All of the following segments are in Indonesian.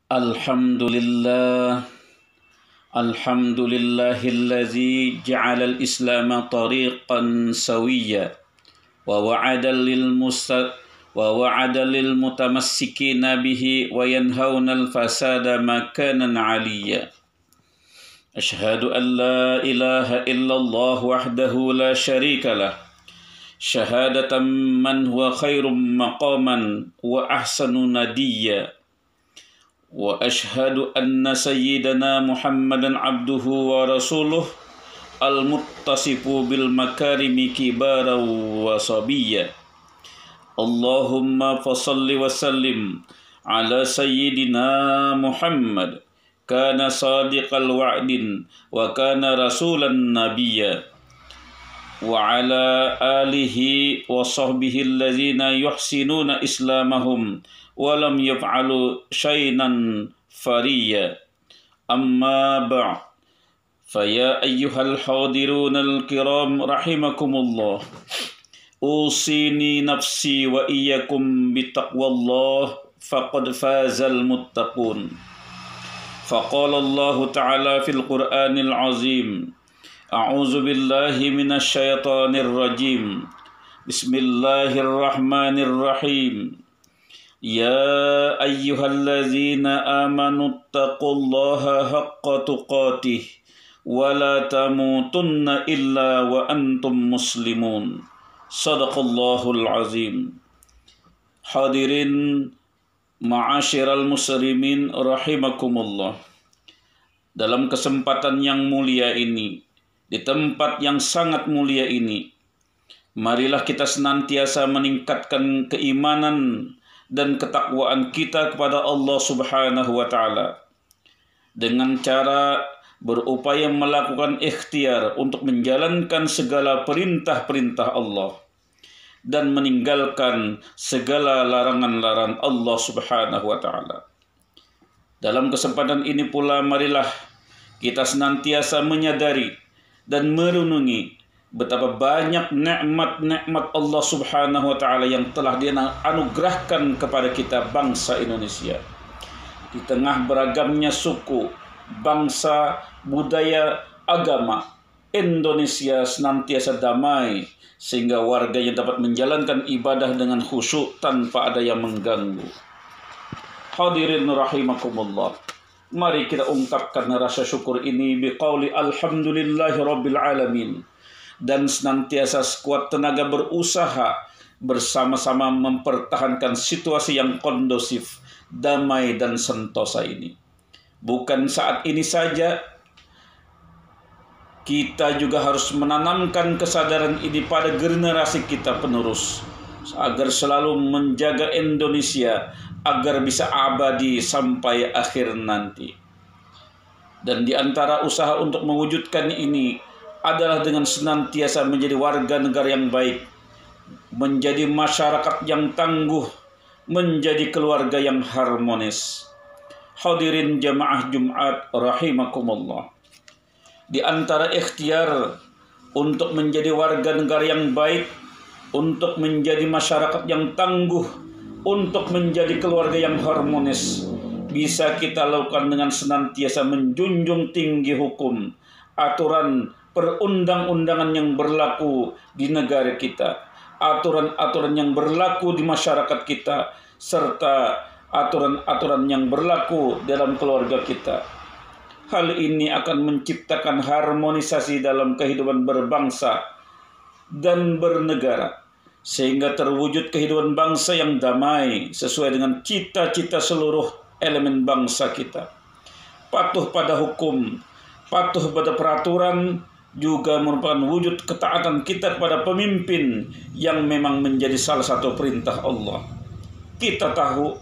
Alhamdulillah, alhamdulillahilladzi ja'ala al-islam tariqan sawiyya wa wa'ada lil mutamassikina bihi wa yanhauna al-fasada makanan 'aliyya. Ashhadu an la ilaha illallah wahdahu la syarika lah, syahadatan man huwa khairum maqaman wa ahsanu nadiyya. Wa ashhadu anna sayyidana Muhammadan abduhu wa rasuluh al-muttasifu bil makarimi kibara wa sabiyya. Allahumma fasalli wa sallim ala sayyidina Muhammad, kana sadiqal wa'din wa kana rasulan nabiyya, wa ala alihi wa sahbihi allazina yuhsinuna islamahum walam yaf'alu syai'an fariya. Amma ba'd, faya ayyuhal hadirunal kiram rahimakumullah, usini nafsi wa iyyakum bittaqwallah faqad fazal muttaqun. Faqala Allah ta'ala fil Qur'anil azim, a'udzu billahi minasy syaithanir rajim, bismillahirrahmanirrahim. Ya ayyuhallazina amanu taqullaha haqqa tuqatih wa la tamutunna illa wa antum muslimun. Sadaqallahul azim. Hadirin ma'asyiral muslimin rahimakumullah. Dalam kesempatan yang mulia ini, di tempat yang sangat mulia ini, marilah kita senantiasa meningkatkan keimanan dan ketakwaan kita kepada Allah Subhanahu wa Ta'ala dengan cara berupaya melakukan ikhtiar untuk menjalankan segala perintah-perintah Allah dan meninggalkan segala larangan-larangan Allah Subhanahu wa Ta'ala. Dalam kesempatan ini pula marilah kita senantiasa menyadari dan merenungi betapa banyak nikmat-nikmat Allah Subhanahu wa Ta'ala yang telah Dia anugerahkan kepada kita bangsa Indonesia. Di tengah beragamnya suku, bangsa, budaya, agama, Indonesia senantiasa damai sehingga warganya dapat menjalankan ibadah dengan khusyuk tanpa ada yang mengganggu. Hadirin rahimakumullah, mari kita ungkapkan rasa syukur ini biqauli alhamdulillahi rabbil alamin, dan senantiasa sekuat tenaga berusaha bersama-sama mempertahankan situasi yang kondusif, damai dan sentosa ini. Bukan saat ini saja, kita juga harus menanamkan kesadaran ini pada generasi kita penerus, agar selalu menjaga Indonesia agar bisa abadi sampai akhir nanti. Dan di antara usaha untuk mewujudkan ini adalah dengan senantiasa menjadi warga negara yang baik, menjadi masyarakat yang tangguh, menjadi keluarga yang harmonis. Hadirin jamaah Jumat rahimakumullah, di antara ikhtiar untuk menjadi warga negara yang baik, untuk menjadi masyarakat yang tangguh, untuk menjadi keluarga yang harmonis, bisa kita lakukan dengan senantiasa menjunjung tinggi hukum, aturan, perundang-undangan yang berlaku di negara kita, aturan-aturan yang berlaku di masyarakat kita, serta aturan-aturan yang berlaku dalam keluarga kita. Hal ini akan menciptakan harmonisasi dalam kehidupan berbangsa dan bernegara, sehingga terwujud kehidupan bangsa yang damai sesuai dengan cita-cita seluruh elemen bangsa kita. Patuh pada hukum, patuh pada peraturan, juga merupakan wujud ketaatan kita kepada pemimpin yang memang menjadi salah satu perintah Allah. Kita tahu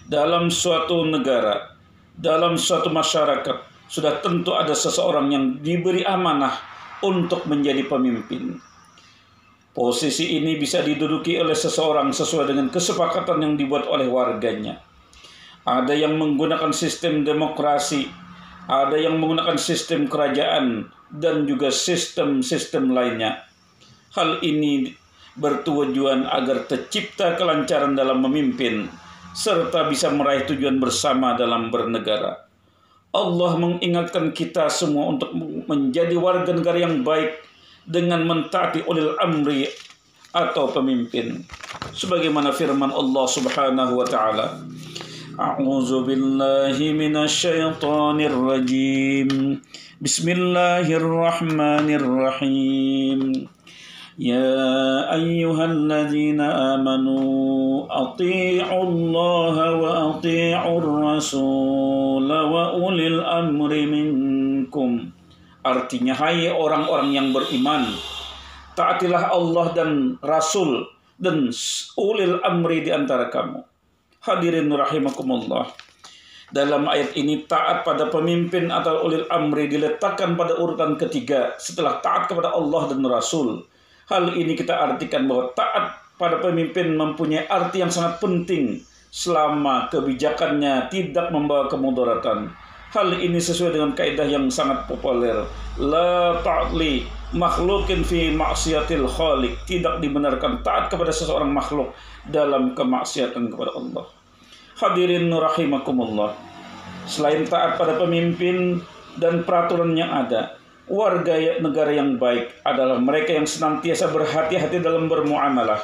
dalam suatu negara, dalam suatu masyarakat, sudah tentu ada seseorang yang diberi amanah untuk menjadi pemimpin. Posisi ini bisa diduduki oleh seseorang sesuai dengan kesepakatan yang dibuat oleh warganya. Ada yang menggunakan sistem demokrasi, ada yang menggunakan sistem kerajaan, dan juga sistem-sistem lainnya. Hal ini bertujuan agar tercipta kelancaran dalam memimpin serta bisa meraih tujuan bersama dalam bernegara. Allah mengingatkan kita semua untuk menjadi warga negara yang baik dengan mentaati ulil amri atau pemimpin. Sebagaimana firman Allah Subhanahu wa taala, A'udzu billahi minasy syaithanir rajim. Bismillahirrahmanirrahim. Ya ayyuhalladzina amanu athi'ullaha wa athi'ur rasul wa ulil amri minkum. Artinya, hai orang-orang yang beriman, taatilah Allah dan Rasul dan ulil amri di antara kamu. Hadirin rahimakumullah. Dalam ayat ini taat pada pemimpin atau ulil amri diletakkan pada urutan ketiga setelah taat kepada Allah dan Rasul. Hal ini kita artikan bahwa taat pada pemimpin mempunyai arti yang sangat penting selama kebijakannya tidak membawa kemudaratan. Hal ini sesuai dengan kaidah yang sangat populer, la ta'li makhlukin fi maksiatil khaliq. Tidak dibenarkan taat kepada seseorang makhluk dalam kemaksiatan kepada Allah. Hadirin rahimakumullah. Selain taat pada pemimpin dan peraturan yang ada, warga negara yang baik adalah mereka yang senantiasa berhati-hati dalam bermuamalah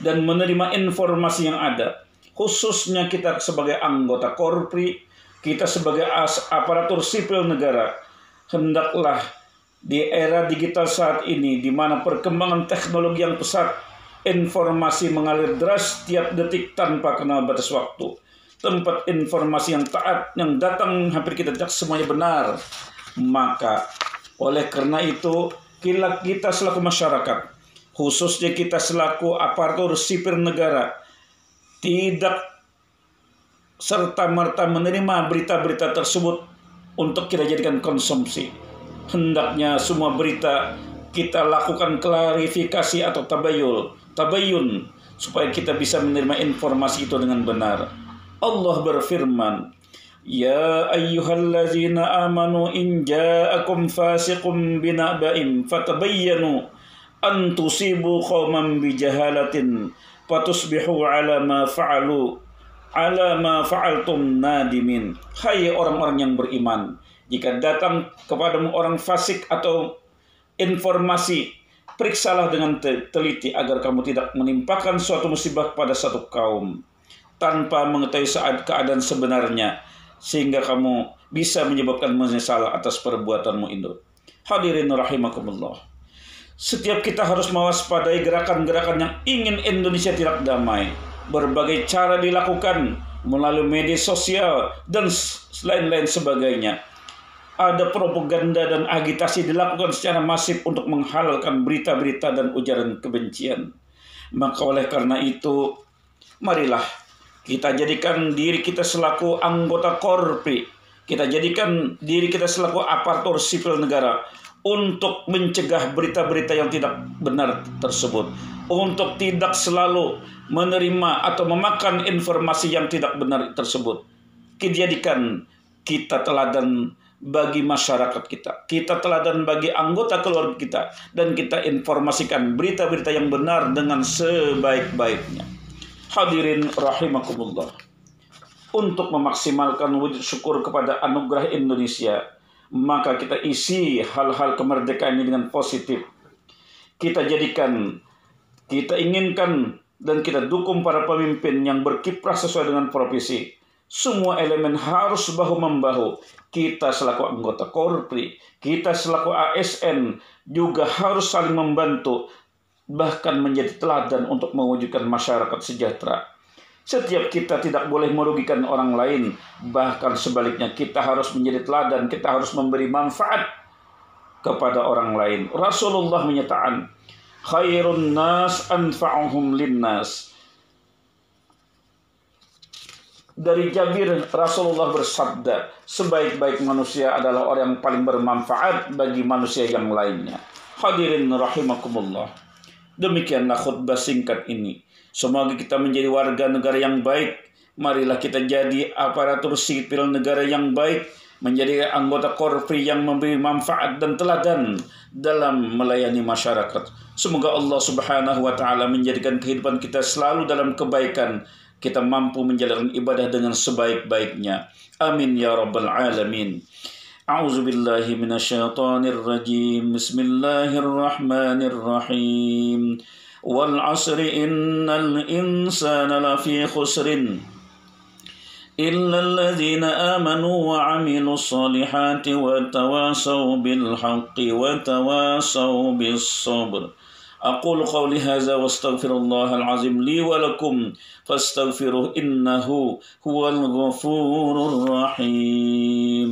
dan menerima informasi yang ada. Khususnya kita sebagai anggota Korpri, kita sebagai aparatur sipil negara, hendaklah di era digital saat ini, di mana perkembangan teknologi yang pesat, informasi mengalir deras tiap detik tanpa kenal batas waktu. Tempat informasi yang taat yang datang hampir kita tidak semuanya benar. Maka oleh karena itu, kita selaku masyarakat, khususnya kita selaku aparatur sipil negara, tidak serta-merta menerima berita-berita tersebut untuk kita jadikan konsumsi. Hendaknya semua berita kita lakukan klarifikasi atau tabayun, supaya kita bisa menerima informasi itu dengan benar. Allah berfirman, Ya ayyuhalladzina amanu in ja'akum fasiqun binaba'in fatabayyanu an tusibu qauman bijahalatin fatusbihu ala ma fa'altum nadimin. Hai orang-orang yang beriman, jika datang kepadamu orang fasik atau informasi, periksalah dengan teliti agar kamu tidak menimpakan suatu musibah pada satu kaum tanpa mengetahui saat keadaan sebenarnya, sehingga kamu bisa menyebabkan menyesal atas perbuatanmu itu. Hadirin rahimakumullah. Setiap kita harus mewaspadai gerakan-gerakan yang ingin Indonesia tidak damai. Berbagai cara dilakukan melalui media sosial dan lain-lain sebagainya. Ada propaganda dan agitasi dilakukan secara masif untuk menghalalkan berita-berita dan ujaran kebencian. Maka oleh karena itu, marilah kita jadikan diri kita selaku anggota Korpri, kita jadikan diri kita selaku aparatur sipil negara untuk mencegah berita-berita yang tidak benar tersebut, untuk tidak selalu menerima atau memakan informasi yang tidak benar tersebut. Jadikan kita teladan bagi masyarakat kita teladan bagi anggota keluarga kita, dan kita informasikan berita-berita yang benar dengan sebaik-baiknya. Hadirin rahimakumullah. Untuk memaksimalkan wujud syukur kepada anugerah Indonesia, maka kita isi hal-hal kemerdekaan ini dengan positif. Kita jadikan, kita inginkan, dan kita dukung para pemimpin yang berkiprah sesuai dengan profesi. Semua elemen harus bahu-membahu. Kita selaku anggota Korpri, kita selaku ASN juga harus saling membantu, bahkan menjadi teladan untuk mewujudkan masyarakat sejahtera. Setiap kita tidak boleh merugikan orang lain, bahkan sebaliknya kita harus menjadi teladan, kita harus memberi manfaat kepada orang lain. Rasulullah menyatakan, khairun nas anfa'uhum linnas. Dari Jabir, Rasulullah bersabda, sebaik-baik manusia adalah orang yang paling bermanfaat bagi manusia yang lainnya. Hadirin rahimakumullah. Demikianlah khutbah singkat ini. Semoga kita menjadi warga negara yang baik. Marilah kita jadi aparatur sipil negara yang baik, menjadi anggota Korpri yang memberi manfaat dan teladan dalam melayani masyarakat. Semoga Allah Subhanahu wa taala menjadikan kehidupan kita selalu dalam kebaikan, kita mampu menjalankan ibadah dengan sebaik-baiknya. Amin ya rabbal alamin. A'udzubillahi minasyaitonir rajim. Bismillahirrahmanirrahim. Wal 'asri innal insana lafi khusrin إلا الذين آمنوا وعملوا الصالحات وتواصوا بالحق وتواصوا بالصبر. أقول قولي هذا واستغفر الله العظيم لي ولكم فاستغفروه إنه هو الغفور الرحيم.